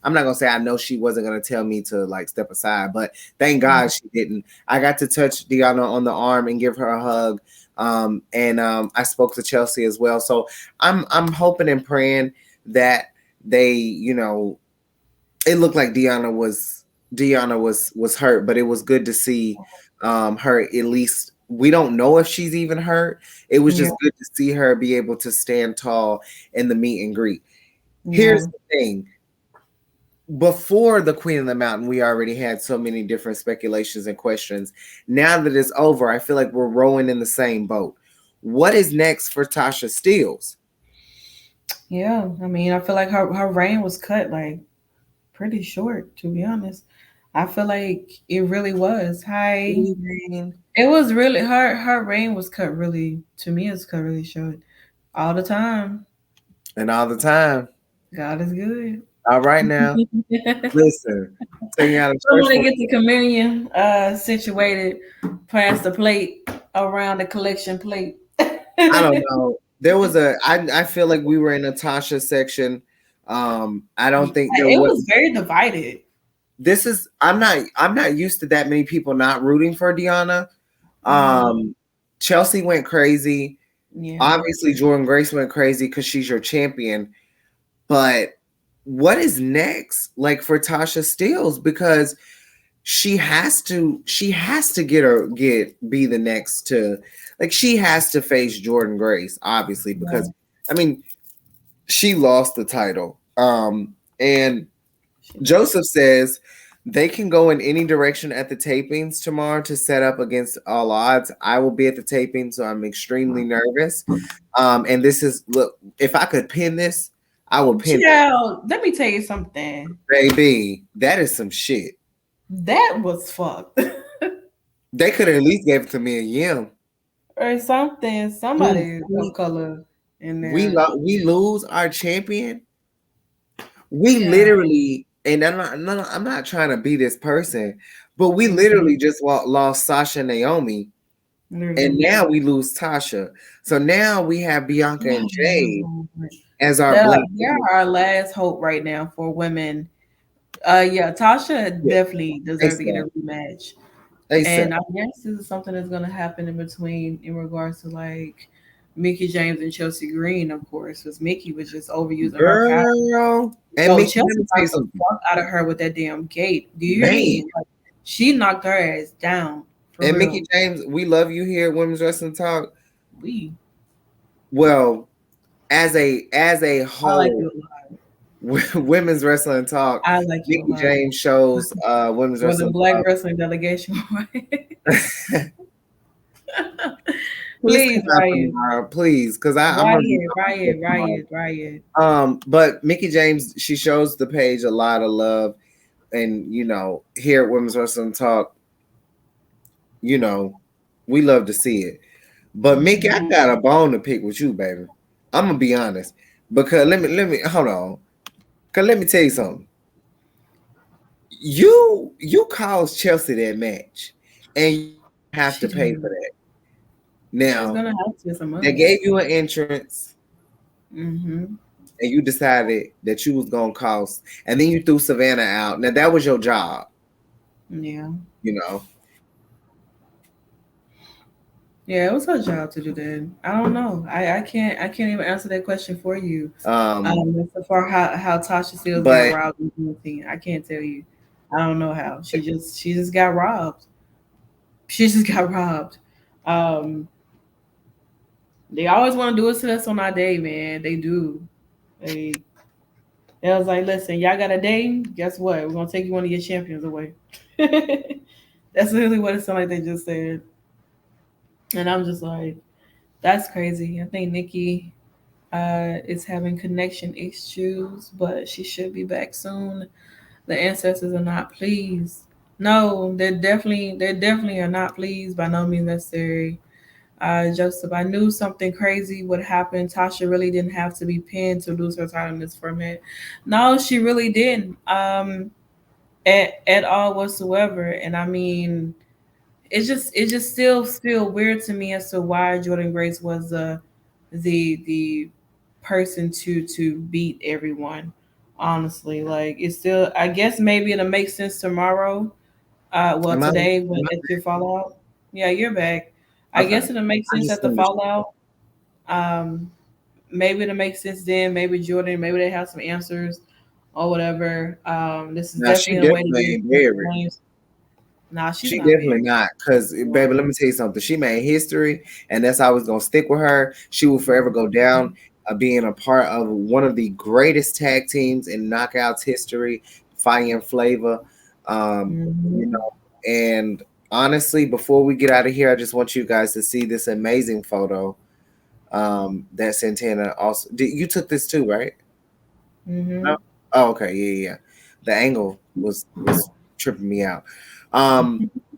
I'm not gonna say I know she wasn't gonna tell me to like step aside, but thank God she didn't. I got to touch Deanna on the arm and give her a hug. And I spoke to Chelsea as well. So I'm hoping and praying that they, it looked like Deanna was hurt, but it was good to see her at least. We don't know if she's even hurt. It was just good to see her be able to stand tall in the meet and greet. Here's the thing. Before the Queen of the Mountain, we already had so many different speculations and questions. Now that it's over, I feel like we're rowing in the same boat. What is next for Tasha Steelz? Yeah, I mean, I feel like her reign was cut like pretty short, to be honest. I feel like it really was. It was really her reign was cut really, to me, it's cut really short. All the time. And all the time. God is good. All right now. Listen. I want to get the communion situated past the plate around the collection plate. I don't know. There was I feel like we were in a Tasha section. I don't think it was very divided. I'm not used to that many people not rooting for Deanna. Chelsea went crazy. Yeah. Obviously, Jordan Grace went crazy because she's your champion. But what is next, like for Tasha Steelz? Because she has to be the next to, like, she has to face Jordan Grace, obviously, because I mean, she lost the title. And Joseph says they can go in any direction at the tapings tomorrow to set up against all odds. I will be at the taping, so I'm extremely nervous. And this is, look, if I could pin this, I will pin it. Let me tell you something. Baby, that is some shit. That was fucked. They could have at least gave it to me a Yim. Or something. Somebody of color in there. We lose our champion. We literally, and I'm not trying to be this person, but we literally just lost Sasha and Naomi. And now we lose Tasha. So now we have Bianca and Jade as our they're our last hope right now for women. Tasha definitely deserves to get a rematch. And I guess this is something that's going to happen in between in regards to like Mickie James and Chelsea Green, of course, because Mickie was just overusing her power. And Chelsea knocked the fuck out of her with that damn gate. Do you hear me? Like, she knocked her ass down. And real. Mickie James, we love you here at Women's Wrestling Talk. Well, as a whole, Women's Wrestling Talk. I like Mickie James shows Women's Wrestling the Black Wrestling Delegation. Please, because I'm riot. But Mickie James, she shows the page a lot of love. and here at Women's Wrestling Talk, we love to see it. But Mickey, I got a bone to pick with you, baby. I'm gonna be honest, because let me hold on. Cause let me tell you something. You caused Chelsea that match, and you have to pay for that. Now gonna have to some they gave you an entrance, Mm-hmm. and you decided that you was gonna cost, and then you threw Savannah out. Now that was your job. Yeah. Yeah, it was her job to do that. I don't know. I can't even answer that question for you. As far how Tasha Steelz got robbed in the team, I can't tell you. I don't know how. She just got robbed. She just got robbed. They always want to do it to us on our day, man. They do. They was like, listen, y'all got a day. Guess what? We're gonna take you one of your champions away. That's literally what it sounded like they just said. And I'm just like, that's crazy. I think Nikki is having connection issues, but she should be back soon. The ancestors are not pleased. No, they definitely are not pleased. By no means necessary. Joseph, I knew something crazy would happen. Tasha really didn't have to be pinned to lose her title in this format. No, she really didn't. At all whatsoever. And I mean, it just still feel weird to me as to why Jordan Grace was the person to beat everyone. Honestly, like it's still. I guess maybe it'll make sense tomorrow. Today when at your fallout. Yeah, you're back. I guess it'll make sense at the fallout. Maybe it'll make sense then. Maybe Jordan. Maybe they have some answers or whatever. This is definitely a way to get names. Nah, she's definitely not. Because, baby, let me tell you something. She made history, and that's how it's going to stick with her. She will forever go down being a part of one of the greatest tag teams in Knockouts history, Fire and Flavor. And honestly, before we get out of here, I just want you guys to see this amazing photo that Santana also... You took this too, right? Mm-hmm. No? Oh, okay. Yeah. The angle was tripping me out.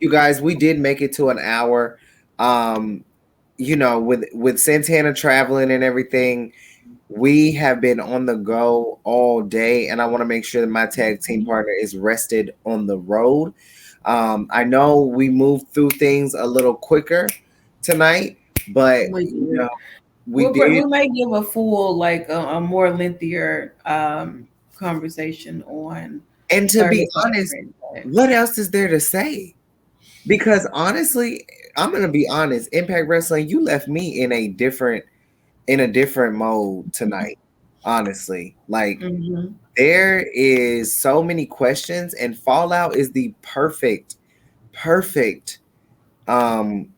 You guys, we did make it to an hour. With Santana traveling and everything, we have been on the go all day, and I want to make sure that my tag team partner is rested on the road. I know we moved through things a little quicker tonight, but we may give a full, like a more lengthier conversation on. And to be honest, what else is there to say? Because honestly, I'm gonna be honest. Impact Wrestling, you left me in a different mode tonight. Honestly, like there is so many questions, and Fallout is the perfect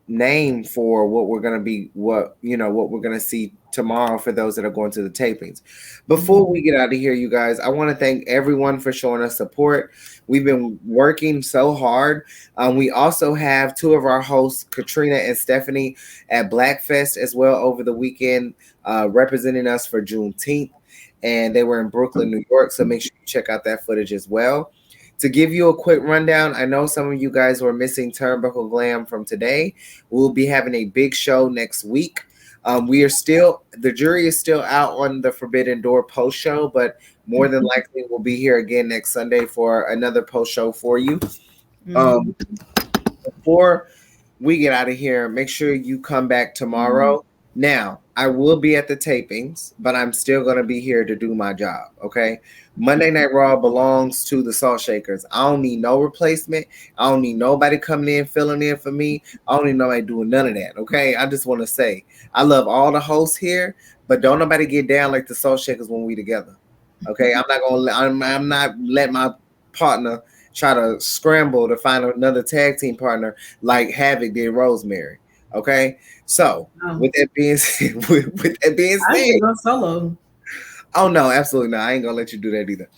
name for what we're gonna be, what we're gonna see tomorrow for those that are going to the tapings. Before we get out of here, you guys, I want to thank everyone for showing us support. We've been working so hard. We also have two of our hosts, Katrina and Stephanie, at Blackfest as well over the weekend, representing us for Juneteenth, and they were in Brooklyn, New York. So make sure you check out that footage as well. To give you a quick rundown, I know some of you guys were missing Turnbuckle Glam from today. We'll be having a big show next week. The jury is still out on the Forbidden Door post show, but more than likely we'll be here again next Sunday for another post show for you. Before we get out of here, make sure you come back tomorrow. Now, I will be at the tapings, but I'm still going to be here to do my job, okay? Monday Night Raw belongs to the Salt Shakers. I don't need no replacement. I don't need nobody coming in, filling in for me. I don't need nobody doing none of that, okay? I just want to say, I love all the hosts here, but don't nobody get down like the Salt Shakers when we together, okay? I'm not letting my partner try to scramble to find another tag team partner like Havoc did Rosemary. Okay, so with that being said, I ain't go solo. Oh no, absolutely not. I ain't gonna let you do that either.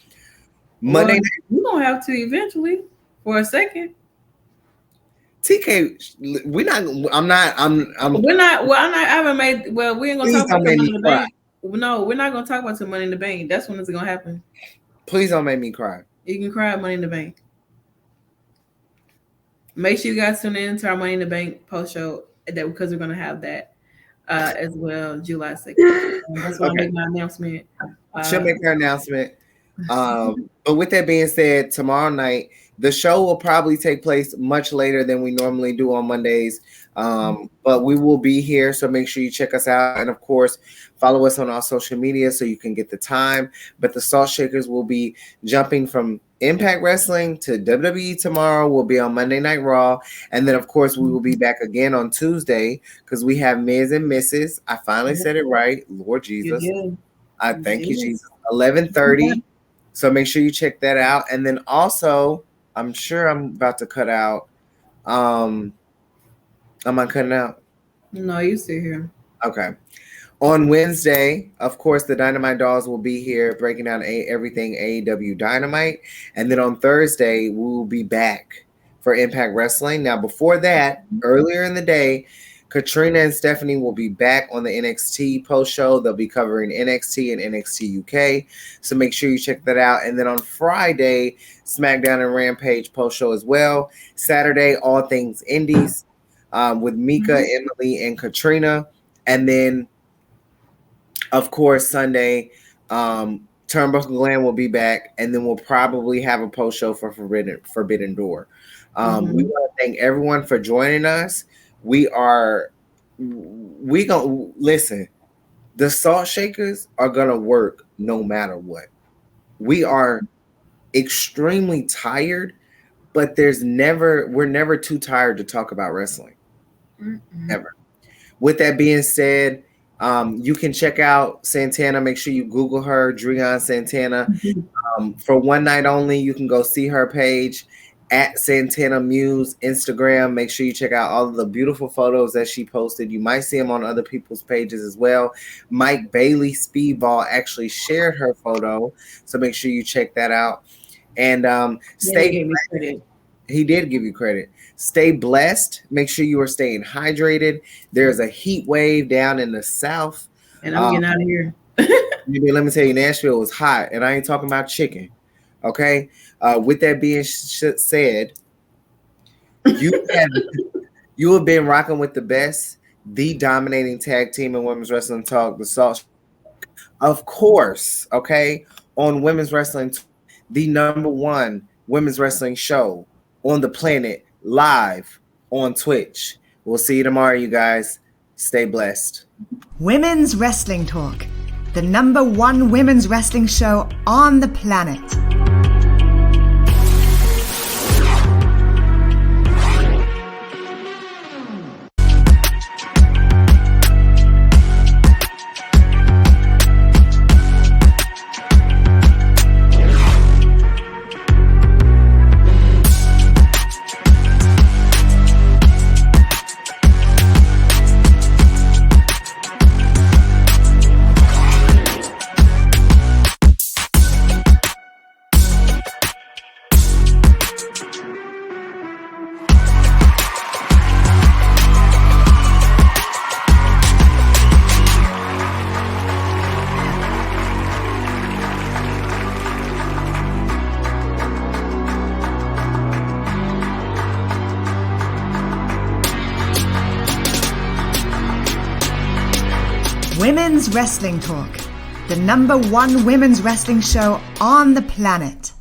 Monday night, you don't have to eventually for a second. TK, we're not. I'm not. We're not. Well, I'm not. I haven't made. Well, we ain't gonna talk about the Money in the Bank. No, we're not gonna talk about the Money in the Bank. That's when it's gonna happen. Please don't make me cry. You can cry at Money in the Bank. Make sure you guys tune in to our Money in the Bank post show because we're gonna have that as well, July 2nd. That's when I make my announcement. She'll make her announcement. But with that being said, tomorrow night the show will probably take place much later than we normally do on Mondays. But we will be here, so make sure you check us out, and of course follow us on our social media so you can get the time. But the Salt Shakers will be jumping from Impact Wrestling to WWE tomorrow. We'll be on Monday Night Raw, and then of course we will be back again on Tuesday because we have Ms. and Mrs. I finally said it right, Lord Jesus. I thank you, Jesus. 11:30. So make sure you check that out, and then also I'm sure I'm about to cut out. Am I cutting out? No, you sit here. Okay. On Wednesday, of course, the Dynamite Dolls will be here breaking down everything AEW Dynamite. And then on Thursday, we will be back for Impact Wrestling. Now, before that, earlier in the day, Katrina and Stephanie will be back on the NXT post show. They'll be covering NXT and NXT UK. So make sure you check that out. And then on Friday, SmackDown and Rampage post show as well. Saturday, All Things Indies with Mika, Emily, and Katrina. And then, of course, Sunday, Turnbuckle Glam will be back, and then we'll probably have a post show for Forbidden Door. We want to thank everyone for joining us. We gonna listen. The Salt Shakers are gonna work no matter what. We are extremely tired, but we're never too tired to talk about wrestling. Ever. With that being said, you can check out Santana. Make sure you Google her, Drian Santana. For one night only, you can go see her page at Santana Muse Instagram. Make sure you check out all of the beautiful photos that she posted. You might see them on other people's pages as well. Mike Bailey Speedball actually shared her photo, so make sure you check that out. And he did give you credit. Stay blessed. Make sure you are staying hydrated. There's a heat wave down in the south. And I'm getting out of here. Let me tell you, Nashville was hot, and I ain't talking about chicken. Okay? With that being said, you have been rocking with the best, the dominating tag team in women's wrestling talk, the Salt. Of course, okay, on women's wrestling, the #1 women's wrestling show on the planet, live on Twitch. We'll see you tomorrow, you guys. Stay blessed. Women's Wrestling Talk, the #1 women's wrestling show on the planet. Women's Wrestling Talk, the #1 women's wrestling show on the planet.